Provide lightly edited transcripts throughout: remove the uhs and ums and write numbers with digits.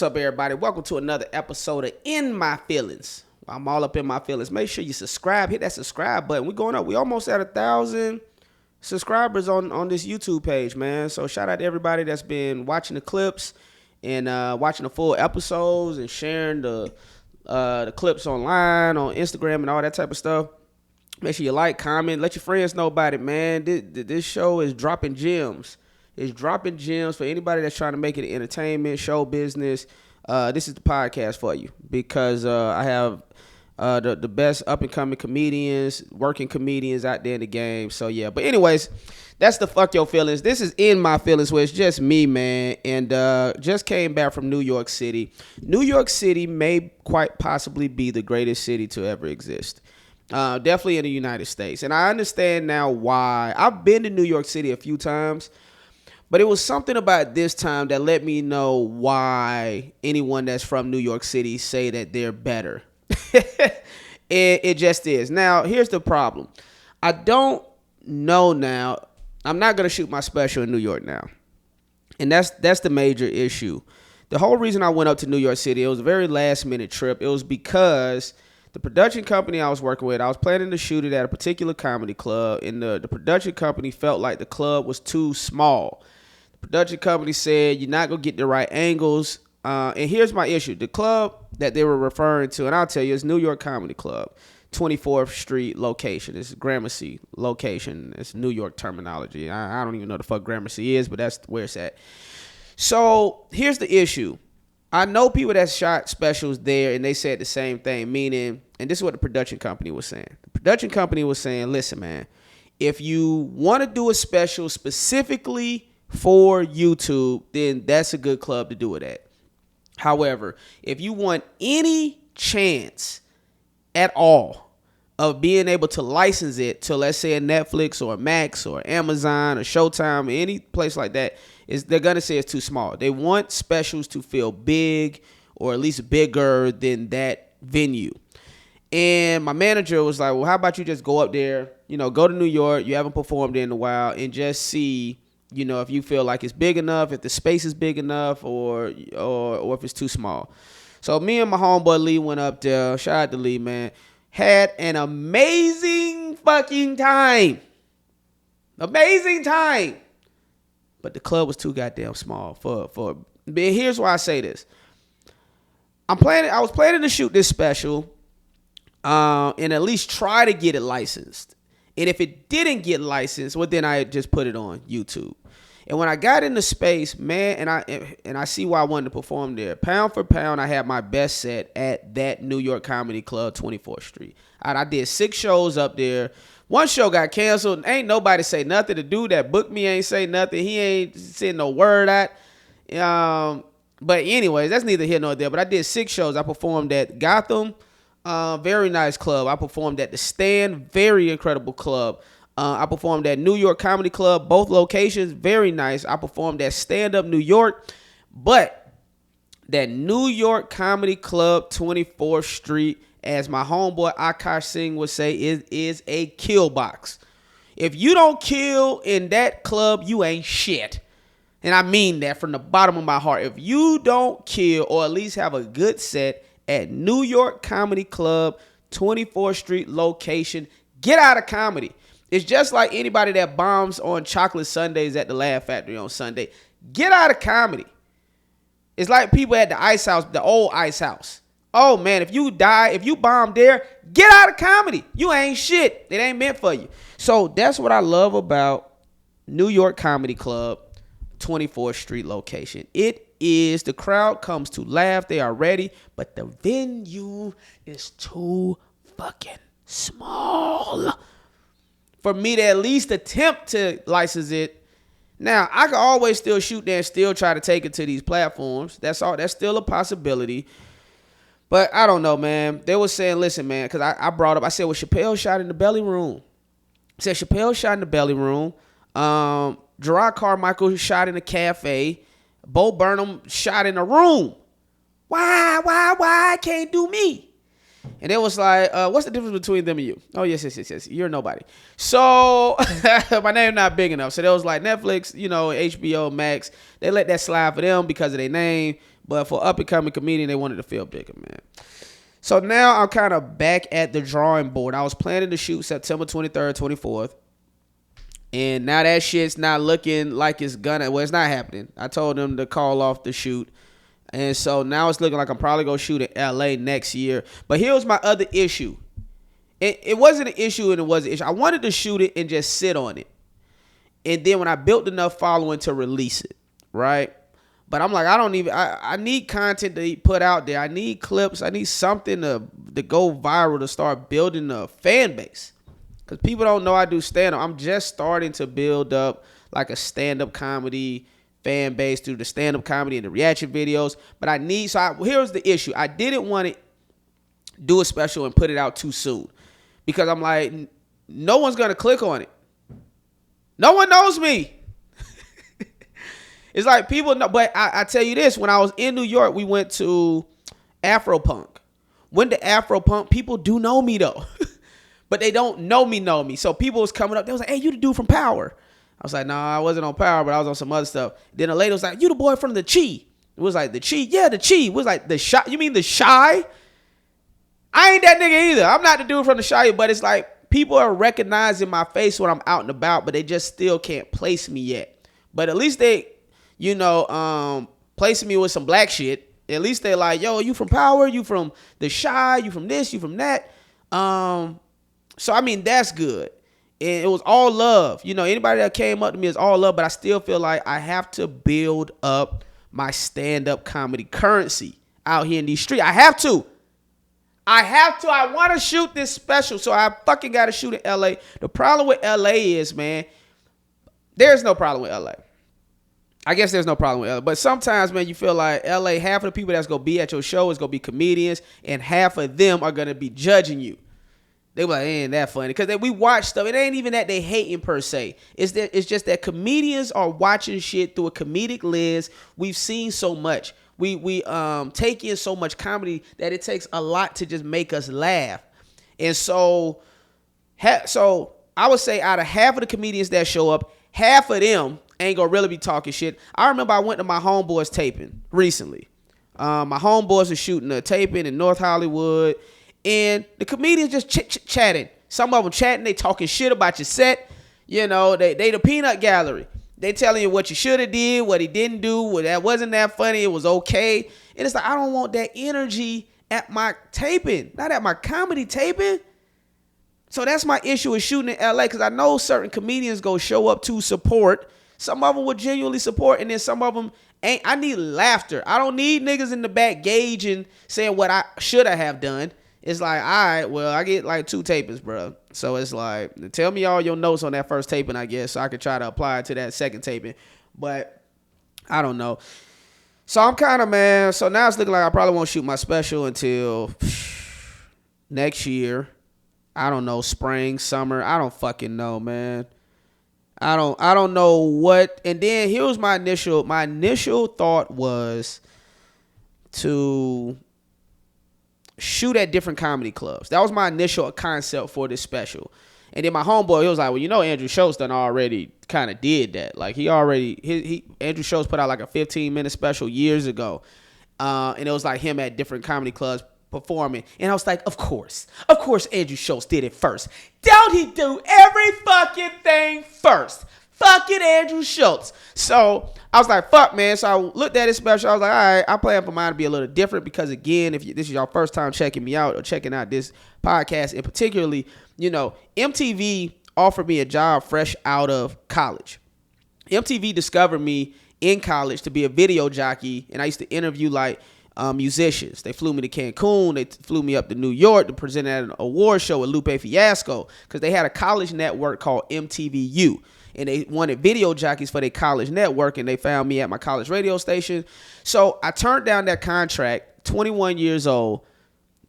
up, everybody? Welcome to another episode of In My Feelings. I'm all up in my feelings. Make sure you subscribe. Hit that subscribe button. We're going up. We almost at 1,000 subscribers on this YouTube page, man. So shout out to everybody that's been watching the clips and watching the full episodes and sharing the clips online, on Instagram and all that type of stuff. Make sure you like, comment, let your friends know about it, man. This show is dropping gems. It's dropping gems for anybody that's trying to make it entertainment, show business. This is the podcast for you because I have the best up-and-coming comedians, working comedians out there in the game. So, yeah. But anyways, that's the Fuck Your Feelings. This is In My Feelings, where it's just me, man. And just came back from New York City. New York City may quite possibly be the greatest city to ever exist. Definitely in the United States. And I understand now why. I've been to New York City a few times. But it was something about this time that let me know why anyone that's from New York City say that they're better. It just is. Now, here's the problem. I don't know now. I'm not going to shoot my special in New York now. And that's the major issue. The whole reason I went up to New York City, it was a very last-minute trip. It was because the production company I was working with, I was planning to shoot it at a particular comedy club, and the production company felt like the club was too small. Production company said you're not gonna get the right angles, and here's my issue: the club that they were referring to, and I'll tell you, it's New York Comedy Club, 24th Street location. It's Gramercy location. It's New York terminology. I don't even know the fuck Gramercy is, but that's where it's at. So here's the issue: I know people that shot specials there, and they said the same thing. Meaning, and this is what the production company was saying. The production company was saying, "Listen, man, if you want to do a special specifically for YouTube, then that's a good club to do it at. However, if you want any chance at all of being able to license it to, let's say, a Netflix or a Max or Amazon or Showtime or any place like that, they're going to say it's too small. They want specials to feel big or at least bigger than that venue." And my manager was like, "Well, how about you just go up there, go to New York, you haven't performed there in a while, and just see if you feel like it's big enough, if the space is big enough, or if it's too small." So me and my homeboy Lee went up there. Shout out to Lee, man. Had an amazing fucking time. Amazing time. But the club was too goddamn small for. But here's why I say this. I was planning to shoot this special, and at least try to get it licensed. And if it didn't get licensed, well, then I just put it on YouTube. And when I got into space, man, and I see why I wanted to perform there. Pound for pound, I had my best set at that New York Comedy Club, 24th Street. I did 6 shows up there. One show got canceled. Ain't nobody say nothing. The dude that booked me ain't say nothing. He ain't send no word out. But anyways, that's neither here nor there. But I did 6 shows. I performed at Gotham. Very nice club. I performed at the Stand, very incredible club. I performed at New York Comedy Club, both locations, very nice. I performed at Stand Up New York, but that New York Comedy Club, 24th Street, as my homeboy Akash Singh would say, is a kill box. If you don't kill in that club, you ain't shit. And I mean that from the bottom of my heart. If you don't kill or at least have a good set at New York Comedy Club, 24th Street location, get out of comedy. It's just like anybody that bombs on chocolate sundaes at the Laugh Factory on Sunday. Get out of comedy. It's like people at the Ice House, the old Ice House. Oh, man, if you bomb there, get out of comedy. You ain't shit. It ain't meant for you. So that's what I love about New York Comedy Club, 24th Street location. It is, the crowd comes to laugh. They are ready, but the venue is too fucking small for me to at least attempt to license it. Now, I can always still shoot there and still try to take it to these platforms. That's still a possibility. But I don't know, man. They were saying, listen, man, because I brought up, I said, well, Chappelle shot in the Belly Room. I said, Chappelle shot in the Belly Room. Gerard Carmichael shot in a cafe. Bo Burnham shot in a room. Why can't do me? And it was like, what's the difference between them and you? Oh, yes. You're nobody. So my name not big enough. So they was like Netflix, HBO Max. They let that slide for them because of their name. But for up and coming comedian, they wanted to feel bigger, man. So now I'm kind of back at the drawing board. I was planning to shoot September 23rd, 24th. And now that shit's not looking like it's gonna. Well, it's not happening. I told them to call off the shoot. And so now it's looking like I'm probably going to shoot in LA next year. But here was my other issue. It wasn't an issue and it wasn't an issue. I wanted to shoot it and just sit on it. And then when I built enough following to release it, right? But I'm like, I need content to put out there. I need clips. I need something to go viral to start building a fan base. Because people don't know I do stand-up. I'm just starting to build up like a stand-up comedy fan base through the stand-up comedy and the reaction videos. But here's the issue. I didn't want to do a special and put it out too soon. Because I'm like, no one's going to click on it. No one knows me. It's like people know. But I tell you this, when I was in New York, we went to Afropunk. Went to Afropunk, people do know me though. But they don't know me. So people was coming up, they was like, hey, you the dude from Power. I was like, nah, I wasn't on Power, but I was on some other stuff. Then a lady was like, you the boy from the Chi. It was like, the Chi? Yeah, the Chi. It was like, the Shy. You mean the Shy? I ain't that nigga either. I'm not the dude from the Shy, but it's like, people are recognizing my face when I'm out and about, but they just still can't place me yet. But at least they, placing me with some black shit. At least they like, yo, you from Power? You from the Shy? You from this? You from that? So, I mean, that's good. And it was all love. Anybody that came up to me is all love, but I still feel like I have to build up my stand-up comedy currency out here in these streets. I have to. I want to shoot this special, so I fucking got to shoot in L.A. The problem with L.A. is, man, there's no problem with L.A. I guess there's no problem with L.A. But sometimes, man, you feel like L.A., half of the people that's going to be at your show is going to be comedians, and half of them are going to be judging you. They were like, ain't that funny? Because we watch stuff. It ain't even that they hating per se. It's just that comedians are watching shit through a comedic lens. We've seen so much. We take in so much comedy that it takes a lot to just make us laugh. And so I would say out of half of the comedians that show up, half of them ain't gonna really be talking shit. I remember I went to my homeboys taping recently. My homeboys are shooting a taping in North Hollywood. And the comedians just chatting. Some of them chatting, they talking shit about your set. They the peanut gallery. They telling you what you should have did, what he didn't do, what that wasn't that funny, it was okay. And it's like, I don't want that energy at my taping, not at my comedy taping. So that's my issue with shooting in LA, because I know certain comedians go show up to support. Some of them will genuinely support, and then some of them ain't. I need laughter. I don't need niggas in the back gauging, saying what I should have done. It's like, all right, well, I get like 2 tapings, bro. So it's like, tell me all your notes on that first taping, I guess, so I can try to apply it to that second taping. But I don't know. So I'm kind of, man, so now it's looking like I probably won't shoot my special until next year. I don't know, spring, summer. I don't fucking know, man. I don't know what. And then here was my initial thought was to shoot at different comedy clubs. That was my initial concept for this special. And then my homeboy, he was like, well, Andrew Schultz done already kind of did that. Like Andrew Schultz put out like a 15-minute special years ago. And it was like him at different comedy clubs performing. And I was like, of course Andrew Schultz did it first. Don't he do every fucking thing first? Fucking Andrew Schultz. So I was like, fuck, man. So I looked at his special. I was like, all right, I plan for mine to be a little different, because again, if this is your first time checking me out or checking out this podcast, and particularly, MTV offered me a job fresh out of college. MTV discovered me in college to be a video jockey, and I used to interview like musicians. They flew me to Cancun. They flew me up to New York to present at an award show with Lupe Fiasco, because they had a college network called MTVU. And they wanted video jockeys for their college network, and they found me at my college radio station. So I turned down that contract, 21 years old,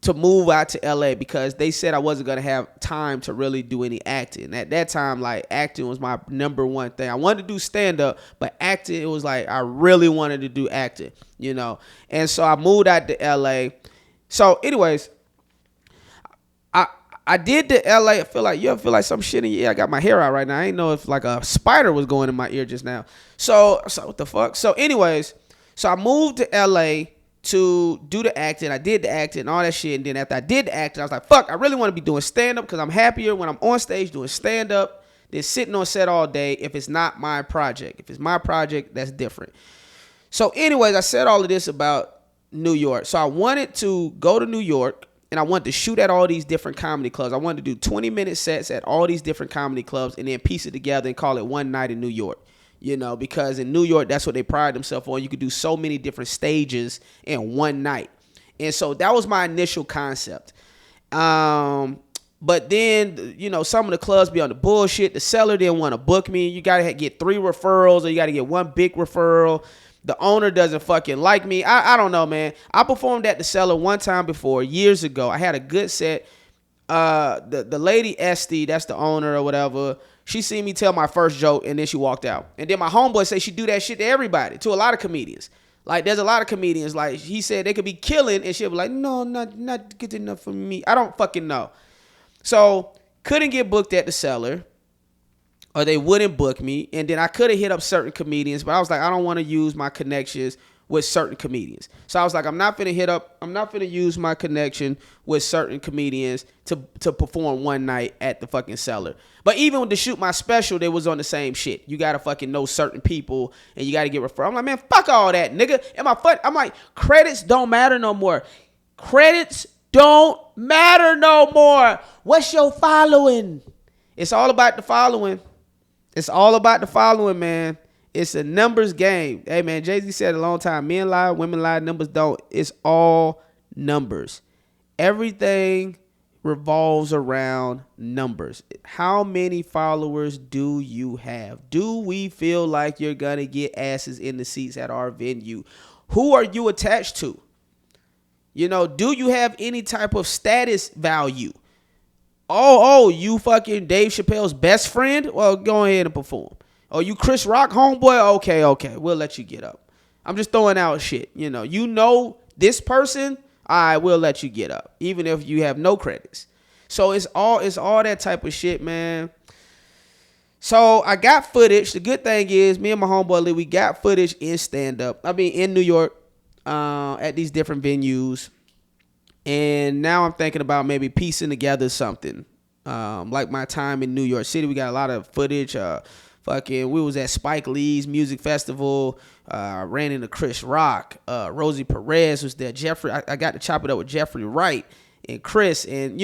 to move out to LA, because they said I wasn't going to have time to really do any acting. At that time, like, acting was my number one thing. I wanted to do stand-up, but acting, it was like I really wanted to do acting, And so I moved out to LA. So anyways, I did the LA. I feel like, you ever feel like some shit in your ear? I got my hair out right now. I ain't know if like a spider was going in my ear just now. So what the fuck? So anyways, so I moved to LA to do the acting. I did the acting and all that shit. And then after I did the acting, I was like, fuck, I really want to be doing stand-up because I'm happier when I'm on stage doing stand-up than sitting on set all day if it's not my project. If it's my project, that's different. So anyways, I said all of this about New York. So I wanted to go to New York and I wanted to shoot at all these different comedy clubs. I wanted to do 20-minute sets at all these different comedy clubs and then piece it together and call it one night in New York. You know, because in New York, that's what they pride themselves on. You could do so many different stages in one night. And so that was my initial concept. But then, you know, some of the clubs be on the bullshit. The seller didn't want to book me. You got to get 3 referrals or you got to get 1 big referral. The owner doesn't fucking like me. I don't know, man. I performed at the Cellar one time before, years ago. I had a good set. The lady Esty, that's the owner or whatever, she seen me tell my first joke and then she walked out. And then my homeboy say she do that shit to everybody, to a lot of comedians. Like there's a lot of comedians, like he said they could be killing and she'll be like, no, not good enough for me. I don't fucking know. So couldn't get booked at the Cellar. Or they wouldn't book me. And then I could have hit up certain comedians, but I was like, I don't want to use my connections with certain comedians. So I was like, I'm not going to use my connection with certain comedians to perform one night at the fucking Cellar. But even to shoot my special, they was on the same shit. You got to fucking know certain people and you got to get referred. I'm like, man, fuck all that, nigga. I'm like, credits don't matter no more. Credits don't matter no more. What's your following? It's all about the following. It's all about the following, man. It's a numbers game. Hey, man, Jay-Z said a long time, men lie, women lie, numbers don't. It's all numbers. Everything revolves around numbers. How many followers do you have? Do we feel like you're going to get asses in the seats at our venue? Who are you attached to? You know, do you have any type of status value? Oh, you fucking Dave Chappelle's best friend? Well, go ahead and perform. Oh, you Chris Rock homeboy? Okay. We'll let you get up. I'm just throwing out shit. You know this person? All right, we'll let you get up. Even if you have no credits. So it's all that type of shit, man. So I got footage. The good thing is me and my homeboy Lee, we got footage in stand-up. I mean, in New York, at these different venues. And now I'm thinking about maybe piecing together something. Like my time in New York City, we got a lot of footage. We was at Spike Lee's music festival. Ran into Chris Rock. Rosie Perez was there. I got to chop it up with Jeffrey Wright and Chris. And,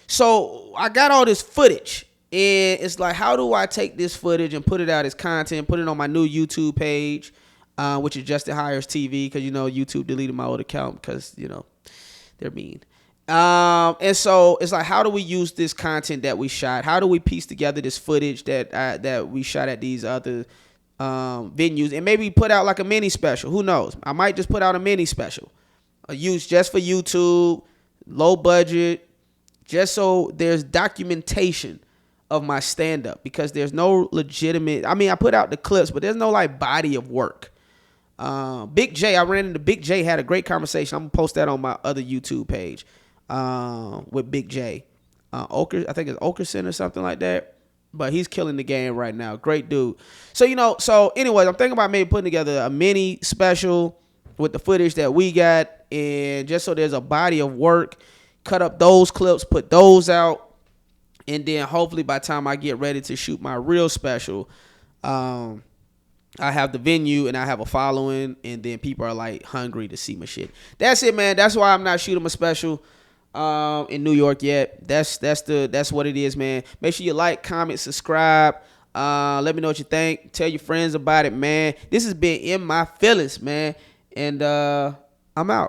so I got all this footage. And it's like, how do I take this footage and put it out as content, put it on my new YouTube page, which is Justin Hires TV, because, YouTube deleted my old account because, they're mean. And so it's like, how do we use this content that we shot? How do we piece together this footage that we shot at these other venues and maybe put out like a mini special? Who knows? I might just put out a mini special, used just for YouTube, low budget, just so there's documentation of my stand-up, because there's no legitimate. I mean, I put out the clips, but there's no like body of work. Big J, I ran into Big J, had a great conversation. I'm gonna post that on my other YouTube page with Big J. I think it's Okerson or something like that. But he's killing the game right now. Great dude. So, anyways, I'm thinking about maybe putting together a mini special with the footage that we got, and just so there's a body of work, cut up those clips, put those out, and then hopefully by the time I get ready to shoot my real special, I have the venue and I have a following, and then people are like hungry to see my shit. That's it, man. That's why I'm not shooting my special in New York yet. That's what it is, man. Make sure you like, comment, subscribe. Let me know what you think. Tell your friends about it, man. This has been In My Feelings, man. And I'm out.